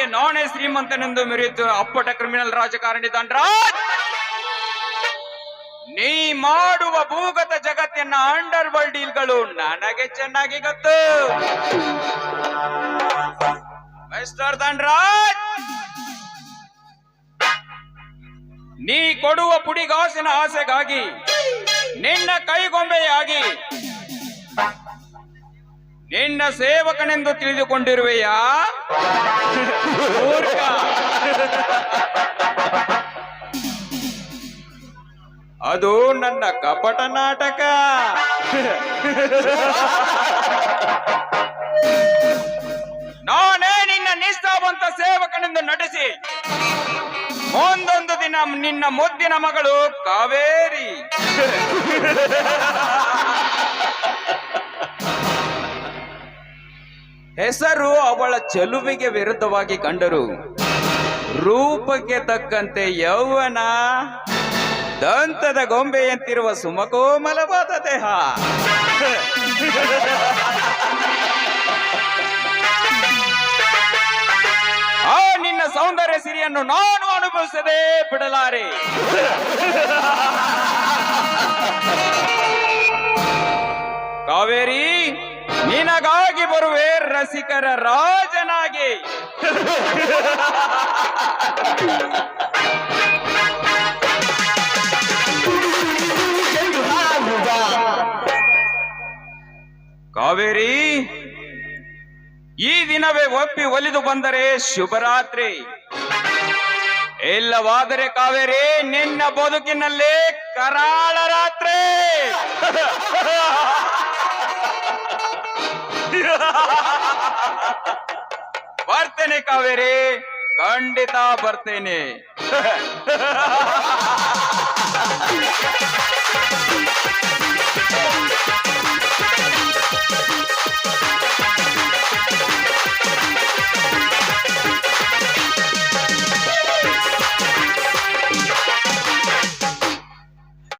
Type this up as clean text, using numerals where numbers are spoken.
ನಾಡಿಗೆ ನಾನೇ ಶ್ರೀಮಂತನೆಂದು ಮೆರೆಯುತ್ತ ಅಪ್ಪಟ ಕ್ರಿಮಿನಲ್ ರಾಜಕಾರಣಿ ಧನರಾಜ್, ನೀ ಮಾಡುವ ಭೂಗತ ಜಗತ್ತಿನ ಅಂಡರ್ ವರ್ಲ್ಡ್ ಡೀಲ್ಗಳು ನನಗೆ ಚೆನ್ನಾಗಿ ಗೊತ್ತು. ಮಿಸ್ಟರ್ ಧನರಾಜ್, ನೀ ಕೊಡುವ ಪುಡಿಗಾಸಿನ ಆಸೆಗಾಗಿ ನಿನ್ನ ಕೈಗೊಂಬೆಯಾಗಿ ನಿನ್ನ ಸೇವಕನೆಂದು ತಿಳಿದುಕೊಂಡಿರುವೆಯಾ? ಮೂರ್ಖ. ಅದು ನನ್ನ ಕಪಟ ನಾಟಕ. ನಾನೇ ನಿನ್ನ ನಿಷ್ಠಾವಂತ ಸೇವಕನೆಂದು ನಟಿಸಿ ಮುಂದೊಂದು ದಿನ ನಿನ್ನ ಮುದ್ದಿನ ಮಗಳು ಕಾವೇರಿ ಹೆಸರು ಅವಳ ಚೆಲುವಿಗೆ ವಿರುದ್ಧವಾಗಿ ಕಂಡರು ರೂಪಕ್ಕೆ ತಕ್ಕಂತೆ ಯೌವನ, ದಂತದ ಗೊಂಬೆಯಂತಿರುವ ಸುಮಕೋಮಲವಾದ ದೇಹ. ಆ ನಿನ್ನ ಸೌಂದರ್ಯ ಸಿರಿಯನ್ನು ನಾನು ಅನುಭವಿಸದೆ ಬಿಡಲಾರೆ. ಕಾವೇರಿ, ನಿನಗಾಗಿ ಬರುವೆ ರಸಿಕರ ರಾಜನಾಗಿ. ಕಾವೇರಿ, ಈ ದಿನವೇ ಒಪ್ಪಿ ಒಲಿದು ಬಂದರೆ ಶುಭರಾತ್ರಿ, ಇಲ್ಲವಾದರೆ ಕಾವೇರಿ ನಿನ್ನ ಬದುಕಿನಲ್ಲಿ ಕರಾಳ ರಾತ್ರಿ. ಬರ್ತೇನೆ ಕಾವೇರಿ, ಖಂಡಿತ ಬರ್ತೇನೆ.